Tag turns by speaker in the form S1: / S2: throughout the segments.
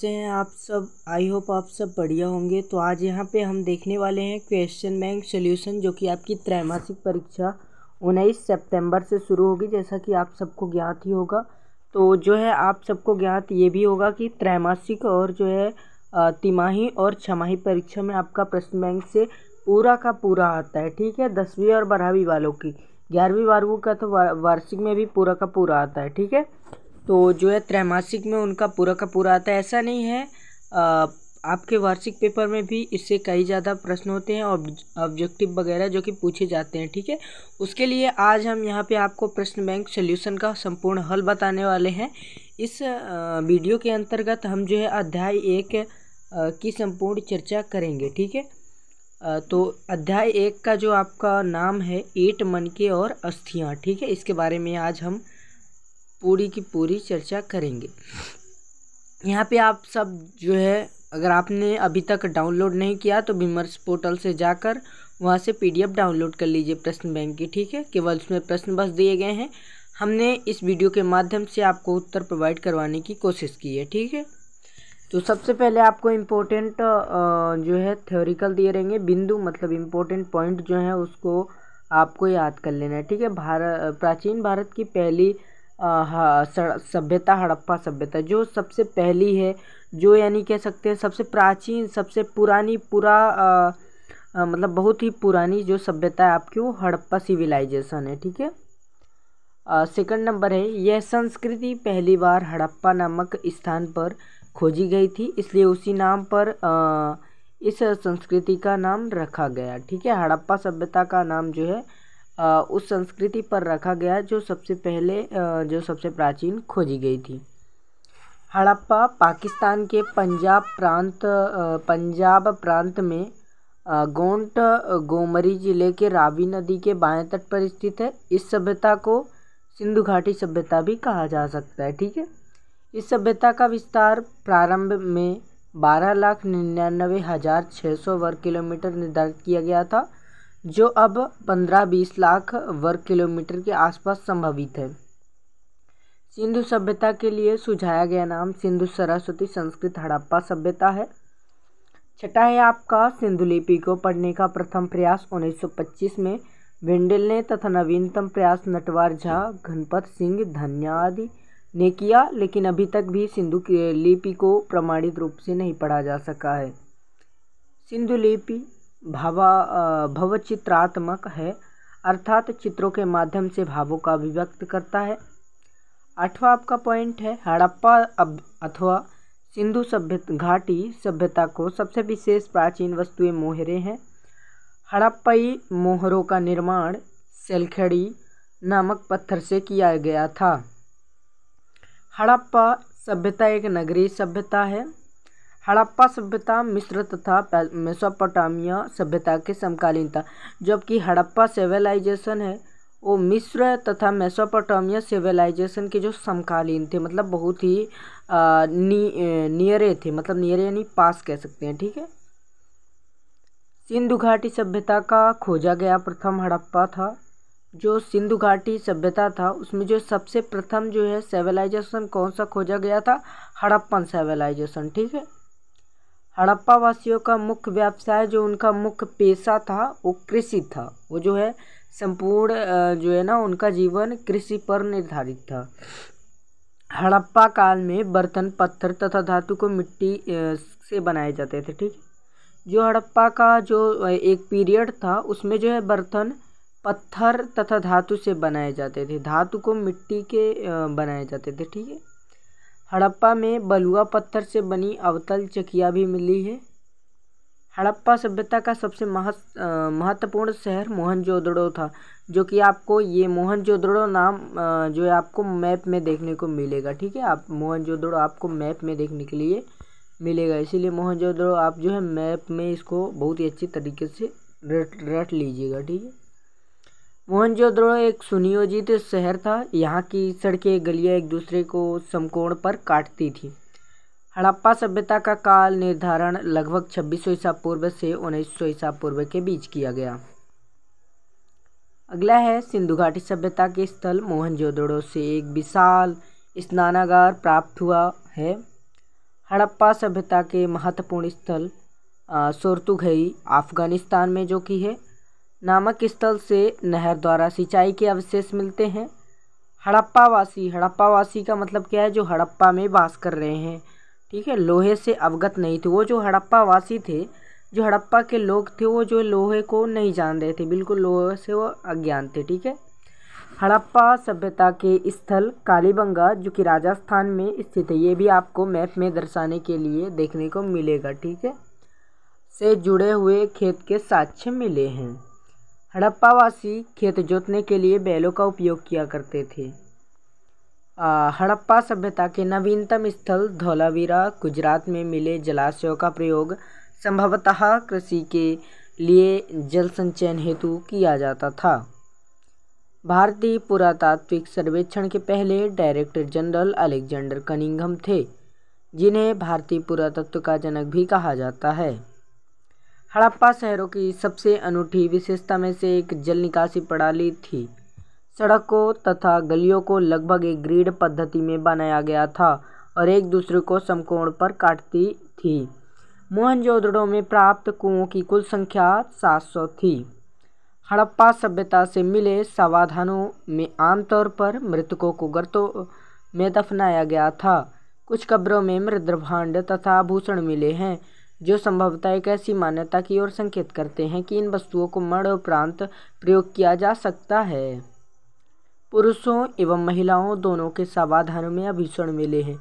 S1: कैसे हैं आप सब। आई होप आप सब बढ़िया होंगे। तो आज यहाँ पे हम देखने वाले हैं क्वेश्चन बैंक सॉल्यूशन, जो कि आपकी त्रैमासिक परीक्षा 19 सितंबर से शुरू होगी, जैसा कि आप सबको ज्ञात ही होगा। तो जो है आप सबको ज्ञात ये भी होगा कि त्रैमासिक और जो है तिमाही और छमाही परीक्षा में आपका प्रश्न बैंक से पूरा का पूरा आता है। ठीक है, 10वीं और 12वीं वालों की, 11वीं 12वीं का तो वार्षिक में भी पूरा का पूरा आता है। ठीक है, तो जो है त्रैमासिक में उनका पूरा का पूरा आता है। ऐसा नहीं है, आपके वार्षिक पेपर में भी इससे कई ज़्यादा प्रश्न होते हैं, ऑब्जेक्टिव वगैरह जो कि पूछे जाते हैं। ठीक है, उसके लिए आज हम यहाँ पे आपको प्रश्न बैंक सॉल्यूशन का संपूर्ण हल बताने वाले हैं। इस वीडियो के अंतर्गत हम जो है अध्याय 1 की संपूर्ण चर्चा करेंगे। ठीक है, तो अध्याय 1 का जो आपका नाम है ईंट, मनके और अस्थियाँ। ठीक है, इसके बारे में आज हम पूरी की पूरी चर्चा करेंगे। यहाँ पे आप सब जो है, अगर आपने अभी तक डाउनलोड नहीं किया तो विमर्श पोर्टल से जाकर वहाँ से PDF डाउनलोड कर लीजिए प्रश्न बैंक की। ठीक है, केवल उसमें प्रश्न बस दिए गए हैं, हमने इस वीडियो के माध्यम से आपको उत्तर प्रोवाइड करवाने की कोशिश की है। ठीक है, तो सबसे पहले आपको इम्पोर्टेंट जो है थ्योरिकल दिए रहेंगे बिंदु, मतलब इम्पोर्टेंट पॉइंट जो है उसको आपको याद कर लेना है। ठीक है, प्राचीन भारत की पहली सभ्यता हड़प्पा सभ्यता जो सबसे पहली है, जो यानी कह सकते हैं सबसे प्राचीन, सबसे पुरानी, मतलब बहुत ही पुरानी जो सभ्यता है आपकी, वो हड़प्पा सिविलाइजेशन है। ठीक है, सेकंड नंबर है, यह संस्कृति पहली बार हड़प्पा नामक स्थान पर खोजी गई थी, इसलिए उसी नाम पर इस संस्कृति का नाम रखा गया। ठीक है, हड़प्पा सभ्यता का नाम जो है उस संस्कृति पर रखा गया जो सबसे पहले जो सबसे प्राचीन खोजी गई थी। हड़प्पा पाकिस्तान के पंजाब प्रांत में गोंड गोमरी जिले के रावी नदी के बाएं तट पर स्थित है। इस सभ्यता को सिंधु घाटी सभ्यता भी कहा जा सकता है। ठीक है, इस सभ्यता का विस्तार प्रारंभ में 12,99,600 वर्ग किलोमीटर निर्धारित किया गया था, जो अब 15-20 लाख वर्ग किलोमीटर के आसपास संभावित है। सिंधु सभ्यता के लिए सुझाया गया नाम सिंधु सरस्वती संस्कृत हड़प्पा सभ्यता है। छठा है आपका, सिंधु लिपि को पढ़ने का प्रथम प्रयास 1925 में वेंडेल ने तथा नवीनतम प्रयास नटवर झा, घनपत सिंह धन्यादि ने किया, लेकिन अभी तक भी सिंधु लिपि को प्रमाणित रूप से नहीं पढ़ा जा सका है। सिंधु लिपि भवचित्रात्मक है, अर्थात चित्रों के माध्यम से भावों का अभिव्यक्त करता है। आठवां आपका पॉइंट है, हड़प्पा अथवा सिंधु घाटी सभ्यता को सबसे विशेष प्राचीन वस्तुएं मोहरे हैं। हड़प्पाई मोहरों का निर्माण सेलखड़ी नामक पत्थर से किया गया था। हड़प्पा सभ्यता एक नगरीय सभ्यता है। हड़प्पा सभ्यता मिस्र तथा मेसोपोटामिया सभ्यता के समकालीन था, जबकि हड़प्पा सिविलाइजेशन है वो मिस्र तथा मेसोपोटामिया सिविलाइजेशन के जो समकालीन थे, मतलब बहुत ही नियरे थे, मतलब नियरे यानी पास कह सकते हैं। ठीक है, सिंधु घाटी सभ्यता का खोजा गया प्रथम हड़प्पा था। जो सिंधु घाटी सभ्यता था उसमें जो सबसे प्रथम जो है सिविलाइजेशन कौन सा खोजा गया था, हड़प्पन सिविलाइजेशन। ठीक है, हड़प्पा वासियों का मुख्य व्यवसाय, जो उनका मुख्य पेशा था वो कृषि था। वो जो है संपूर्ण जो है ना उनका जीवन कृषि पर निर्धारित था। हड़प्पा काल में बर्तन पत्थर तथा धातु को मिट्टी से बनाए जाते थे। ठीक, जो हड़प्पा का जो एक पीरियड था उसमें जो है बर्तन पत्थर तथा धातु से बनाए जाते थे, धातु को मिट्टी के बनाए जाते थे। ठीक है, हड़प्पा में बलुआ पत्थर से बनी अवतल चकिया भी मिली है। हड़प्पा सभ्यता का सबसे महत्वपूर्ण शहर मोहनजोदड़ो था, जो कि आपको ये मोहनजोदड़ो नाम जो है आपको मैप में देखने को मिलेगा। ठीक है, आप मोहनजोदड़ो आपको मैप में देखने के लिए मिलेगा, इसीलिए मोहनजोदड़ो आप जो है मैप में इसको बहुत ही अच्छी तरीके से रट लीजिएगा। ठीक है, मोहनजोदड़ो एक सुनियोजित शहर था। यहाँ की सड़कें गलियाँ एक दूसरे को समकोण पर काटती थी। हड़प्पा सभ्यता का काल निर्धारण लगभग 2600 ईसा पूर्व से 1900 ईसा पूर्व के बीच किया गया। अगला है, सिंधु घाटी सभ्यता के स्थल मोहनजोदड़ो से एक विशाल स्नानागार प्राप्त हुआ है। हड़प्पा सभ्यता के महत्वपूर्ण स्थल सोरतुघई अफगानिस्तान में जो कि है। नामक स्थल से नहर द्वारा सिंचाई के अवशेष मिलते हैं। हड़प्पावासी का मतलब क्या है, जो हड़प्पा में वास कर रहे हैं, ठीक है, लोहे से अवगत नहीं थे। वो जो हड़प्पावासी थे, जो हड़प्पा के लोग थे, वो जो लोहे को नहीं जान रहे थे, बिल्कुल लोहे से वो अज्ञान थे, ठीक है। हड़प्पा सभ्यता के स्थल कालीबंगा जो कि राजस्थान में स्थित है, ये भी आपको मैप में दर्शाने के लिए देखने को मिलेगा, ठीक है, से जुड़े हुए खेत के साक्ष्य मिले हैं। हड़प्पावासी खेत जोतने के लिए बैलों का उपयोग किया करते थे। हड़प्पा सभ्यता के नवीनतम स्थल धौलावीरा गुजरात में मिले जलाशयों का प्रयोग संभवतः कृषि के लिए जल संचयन हेतु किया जाता था। भारतीय पुरातात्विक सर्वेक्षण के पहले डायरेक्टर जनरल अलेक्जेंडर कनिंघम थे, जिन्हें भारतीय पुरातत्व का जनक भी कहा जाता है। हड़प्पा शहरों की सबसे अनूठी विशेषता में से एक जल निकासी प्रणाली थी। सड़कों तथा गलियों को लगभग एक ग्रिड पद्धति में बनाया गया था और एक दूसरे को समकोण पर काटती थी। मोहनजोदड़ो में प्राप्त कुओं की कुल संख्या 700 थी। हड़प्पा सभ्यता से मिले समाधानों में आमतौर पर मृतकों को गर्तों में दफनाया गया था। कुछ कब्रों में मृद्भांड तथा आभूषण मिले हैं, जो संभवतः एक ऐसी मान्यता की ओर संकेत करते हैं कि इन वस्तुओं को मरण उपरांत प्रयोग किया जा सकता है। पुरुषों एवं महिलाओं दोनों के समाधानों में आभूषण मिले हैं।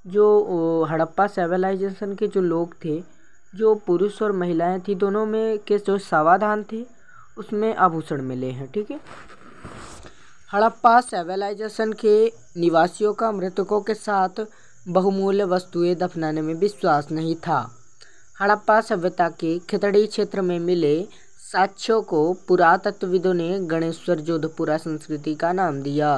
S1: जो हड़प्पा सिविलाइजेशन के जो लोग थे, जो पुरुष और महिलाएं थी, दोनों में के जो समाधान थे उसमें आभूषण मिले हैं, ठीक है। हड़प्पा सिविलाइजेशन के निवासियों का मृतकों के साथ बहुमूल्य वस्तुएं दफनाने में विश्वास नहीं था। हड़प्पा सभ्यता के खितड़ी क्षेत्र में मिले साक्ष्यों को पुरातत्वविदों ने गणेश्वर जोधपुरा संस्कृति का नाम दिया।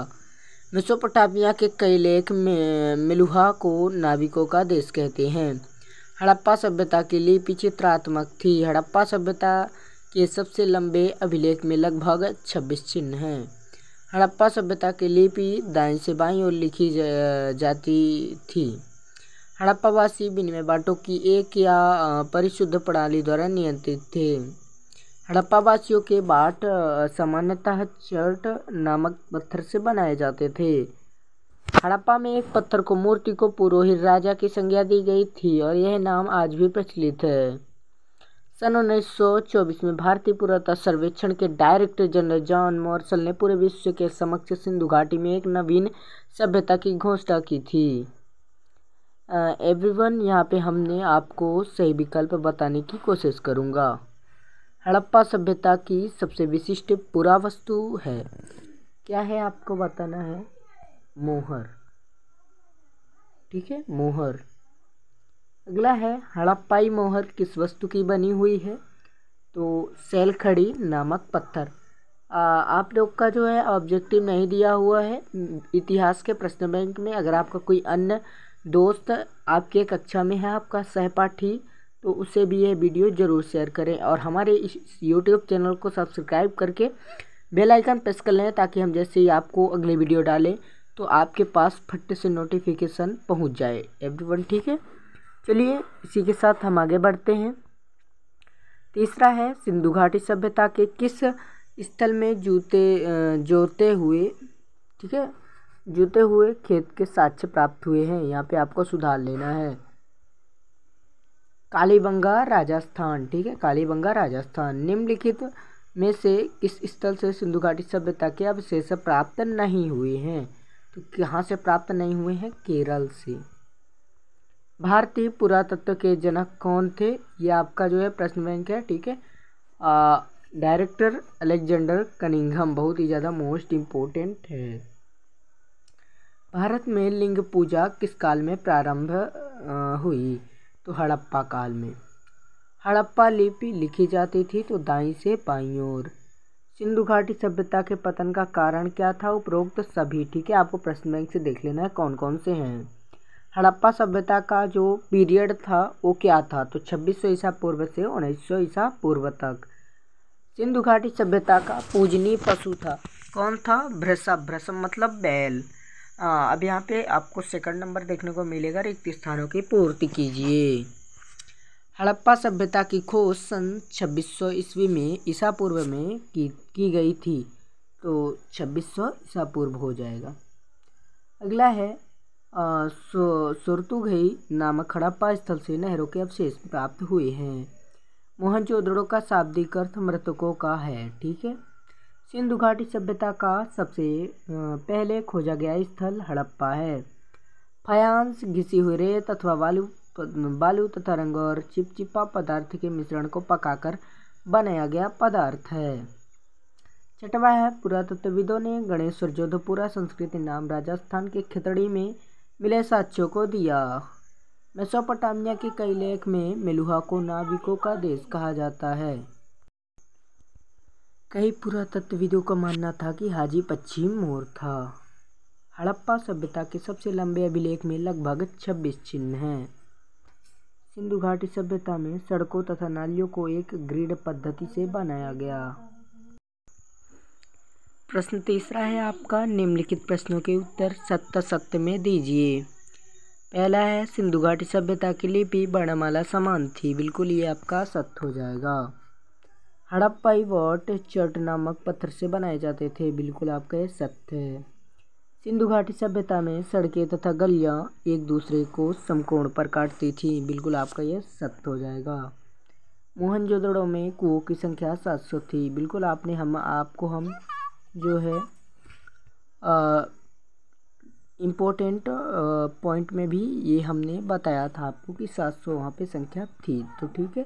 S1: मेसोपोटामिया के कई लेख में मिलुहा को नाविकों का देश कहते हैं। हड़प्पा सभ्यता की लिपि चित्रात्मक थी। हड़प्पा सभ्यता के सबसे लंबे अभिलेख में लगभग 26 चिन्ह हैं। हड़प्पा सभ्यता की लिपि दाईं से बाईं ओर लिखी जाती थी। हड़प्पावासी विनिमय बाटों की एक या परिशुद्ध प्रणाली द्वारा नियंत्रित थे। हड़प्पावासियों के बाट सामान्यतः चर्ट नामक पत्थर से बनाए जाते थे। हड़प्पा में एक पत्थर को मूर्ति को पुरोहित राजा की संज्ञा दी गई थी और यह नाम आज भी प्रचलित है। सन 1924 में भारतीय पुरातत्व सर्वेक्षण के डायरेक्टर जनरल जॉन मॉर्शल ने पूरे विश्व के समक्ष सिंधु घाटी में एक नवीन सभ्यता की घोषणा की थी। एवरीवन, यहाँ पे हमने आपको सही विकल्प बताने की कोशिश करूँगा। हड़प्पा सभ्यता की सबसे विशिष्ट पुरावस्तु है, क्या है आपको बताना है, मोहर, ठीक है, मोहर। अगला है हड़प्पाई मोहर किस वस्तु की बनी हुई है, तो सैलखड़ी नामक पत्थर। आप लोग का जो है ऑब्जेक्टिव नहीं दिया हुआ है इतिहास के प्रश्न बैंक में। अगर आपका कोई अन्य दोस्त आपके कक्षा में है, आपका सहपाठी, तो उसे भी यह वीडियो ज़रूर शेयर करें और हमारे इस यूट्यूब चैनल को सब्सक्राइब करके बेल आइकन प्रेस कर लें, ताकि हम जैसे ही आपको अगली वीडियो डालें तो आपके पास फट से नोटिफिकेशन पहुंच जाए एवरीवन, ठीक है। चलिए इसी के साथ हम आगे बढ़ते हैं। तीसरा है सिंधु घाटी सभ्यता के किस स्थल में जोते हुए, ठीक है, जोते हुए खेत के साक्ष्य प्राप्त हुए हैं। यहाँ पे आपको सुधार लेना है। कालीबंगा राजस्थान, ठीक है, कालीबंगा राजस्थान। निम्नलिखित में से किस स्थल से सिंधु घाटी सभ्यता के अवशेष प्राप्त नहीं हुए हैं, तो कहाँ से प्राप्त नहीं हुए हैं, केरल से। भारतीय पुरातत्व के जनक कौन थे, ये आपका जो है प्रश्न बैंक है, ठीक है। डायरेक्टर अलेक्जेंडर कनिंघम, बहुत ही ज़्यादा मोस्ट इम्पोर्टेंट है। भारत में लिंग पूजा किस काल में प्रारंभ हुई, तो हड़प्पा काल में। हड़प्पा लिपि लिखी जाती थी तो दाईं से बाईं ओर। सिंधु घाटी सभ्यता के पतन का कारण क्या था, उपरोक्त सभी, ठीक है, आपको प्रश्न बैंक से देख लेना है कौन कौन से हैं। हड़प्पा सभ्यता का जो पीरियड था वो क्या था, तो 2600 ईसा पूर्व से 1900 ईसा पूर्व तक। सिंधु घाटी सभ्यता का पूजनीय पशु था, कौन था, वृषभ। वृषभ मतलब बैल। अब यहाँ पे आपको सेकंड नंबर देखने को मिलेगा, रिक्त स्थानों की पूर्ति कीजिए। हड़प्पा सभ्यता की खोज सन 2600 ईस्वी में ईसा पूर्व में की गई थी, तो 2600 ईसा पूर्व हो जाएगा। अगला है सोरतुघई नामक हड़प्पा स्थल से नहरों के अवशेष प्राप्त हुए हैं। मोहनजोदड़ो का शाब्दिक अर्थ मृतकों का है, ठीक है। सिंधु घाटी सभ्यता का सबसे पहले खोजा गया स्थल हड़प्पा है। फायांस घिसी हुई रेत अथवा बालू तथा रंग और चिपचिपा पदार्थ के मिश्रण को पकाकर बनाया गया पदार्थ है। छठवा है, पुरातत्वविदों ने गणेश्वर जोधपुरा संस्कृति नाम राजस्थान के खितड़ी में मिले साक्ष्यों को दिया। मेसोपोटामिया के कई लेख में मेलुहा को नाविकों का देश कहा जाता है। कई पुरातत्वविदों का मानना था कि हाजी पश्चिम मोर था। हड़प्पा सभ्यता के सबसे लंबे अभिलेख में लगभग 26 चिन्ह हैं। सिंधु घाटी सभ्यता में सड़कों तथा नालियों को एक ग्रिड पद्धति से बनाया गया। प्रश्न तीसरा है आपका, निम्नलिखित प्रश्नों के उत्तर सत्य असत्य में दीजिए। पहला है, सिंधु घाटी सभ्यता की लिपि वर्णमाला समान थी, बिल्कुल ये आपका सत्य हो जाएगा। हड़प्पाई वॉट चट नामक पत्थर से बनाए जाते थे, बिल्कुल आपका ये सत्य है। सिंधु घाटी सभ्यता में सड़कें तथा गलियां एक दूसरे को समकोण पर काटती थी, बिल्कुल आपका यह सत्य हो जाएगा। मोहनजोदड़ो में कुओं की संख्या 700 थी, बिल्कुल आपने हम जो है इम्पोर्टेंट पॉइंट में भी ये हमने बताया था आपको कि 700 वहाँ पे संख्या थी, तो ठीक है,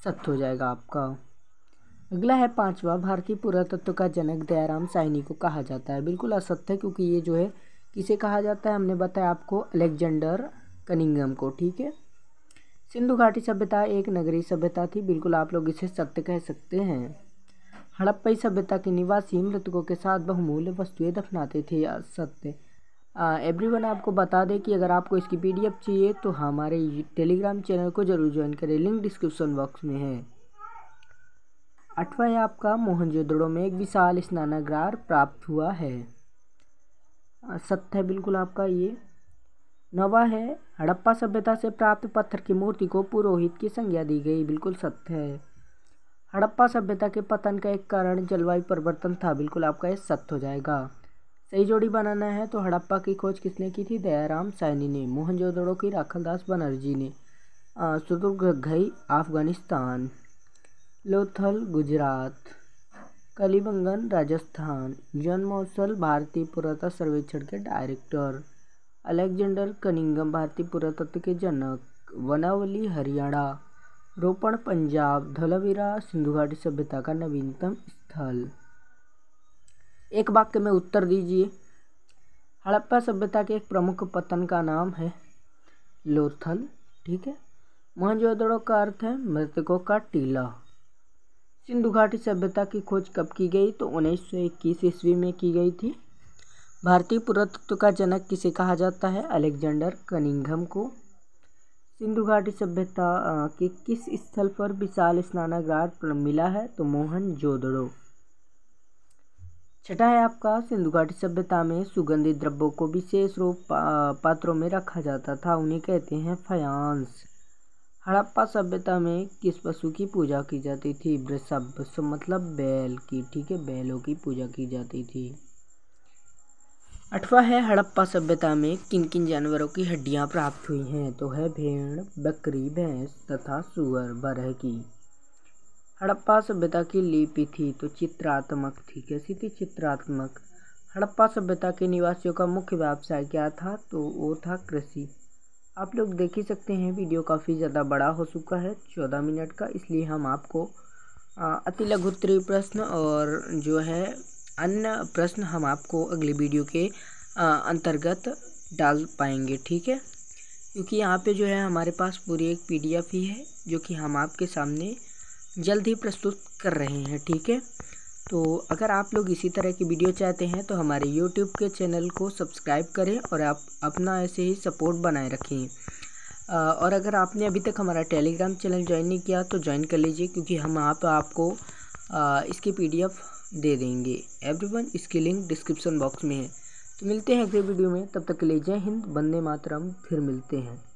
S1: सत्य हो जाएगा आपका। अगला है पांचवा, भारतीय पुरातत्व का जनक दयाराम साहनी को कहा जाता है, बिल्कुल असत्य है, क्योंकि ये जो है किसे कहा जाता है, हमने बताया आपको अलेक्जेंडर कनिंघम को, ठीक है। सिंधु घाटी सभ्यता एक नगरीय सभ्यता थी, बिल्कुल आप लोग इसे सत्य कह सकते हैं। हड़प्पाई सभ्यता के निवासी मृतकों के साथ बहुमूल्य वस्तुएं दफनाते थे, सत्य। एवरीवन आपको बता दें कि अगर आपको इसकी PDF चाहिए तो हमारे टेलीग्राम चैनल को जरूर ज्वाइन करें, लिंक डिस्क्रिप्शन बॉक्स में है। आठवां है आपका, मोहनजोदड़ो में एक विशाल स्नानागार प्राप्त हुआ है, सत्य है बिल्कुल आपका ये। नौवां है, हड़प्पा सभ्यता से प्राप्त पत्थर की मूर्ति को पुरोहित की संज्ञा दी गई, बिल्कुल सत्य है। हड़प्पा सभ्यता के पतन का एक कारण जलवायु परिवर्तन था, बिल्कुल आपका ये सत्य हो जाएगा। सही जोड़ी बनाना है तो हड़प्पा की खोज किसने की थी, दयाराम साहनी ने। मोहनजोदड़ो की राखलदास बनर्जी ने। सोरतुघई अफगानिस्तान, लोथल गुजरात, कलिबंगन राजस्थान, जॉन मौसल भारतीय पुरातत्व सर्वेक्षण के डायरेक्टर, अलेक्जेंडर कनिंघम भारतीय पुरातत्व के जनक, वनावली हरियाणा, रोपण पंजाब, धौलावीरा सिंधु घाटी सभ्यता का नवीनतम स्थल। एक वाक्य में उत्तर दीजिए। हड़प्पा सभ्यता के एक प्रमुख पत्तन का नाम है लोथल, ठीक है। मोहनजोदड़ो का अर्थ है मृतकों का टीला। सिंधु घाटी सभ्यता की खोज कब की गई, तो 1921 ईस्वी में की गई थी। भारतीय पुरातत्व का जनक किसे कहा जाता है, अलेक्जेंडर कनिंघम को। सिंधु घाटी सभ्यता के किस स्थल पर विशाल स्नानागार मिला है, तो मोहनजोदड़ो। छठा है आपका, सिंधु घाटी सभ्यता में सुगंधित द्रव्यों को विशेष रूप पात्रों में रखा जाता था, उन्हें कहते हैं फायांस। हड़प्पा सभ्यता में किस पशु की पूजा की जाती थी, वृषभ, मतलब बैल की, ठीक है, बैलों की पूजा की जाती थी। आठवां है, हड़प्पा सभ्यता में किन किन जानवरों की हड्डियां प्राप्त हुई हैं, तो है भेड़, बकरी, भैंस तथा सुअर, बरह की। हड़प्पा सभ्यता की लिपि थी तो चित्रात्मक थी, कैसी थी, चित्रात्मक। हड़प्पा सभ्यता के निवासियों का मुख्य व्यवसाय क्या था, तो वो था कृषि। आप लोग देख ही सकते हैं वीडियो काफ़ी ज़्यादा बड़ा हो चुका है, 14 मिनट का, इसलिए हम आपको अति लघु उत्तरीय प्रश्न और जो है अन्य प्रश्न हम आपको अगली वीडियो के अंतर्गत डाल पाएंगे, ठीक है। क्योंकि यहाँ पे जो है हमारे पास पूरी एक PDF ही है जो कि हम आपके सामने जल्द ही प्रस्तुत कर रहे हैं, ठीक है। तो अगर आप लोग इसी तरह की वीडियो चाहते हैं तो हमारे YouTube के चैनल को सब्सक्राइब करें और आप अपना ऐसे ही सपोर्ट बनाए रखें। और अगर आपने अभी तक हमारा टेलीग्राम चैनल ज्वाइन नहीं किया तो ज्वाइन कर लीजिए, क्योंकि हम वहाँ पर आपको इसकी PDF दे देंगे। एवरीवन, इसकी लिंक डिस्क्रिप्शन बॉक्स में है। तो मिलते हैं अगले वीडियो में, तब तक के लिए जय हिंद, वंदे मातरम, फिर मिलते हैं।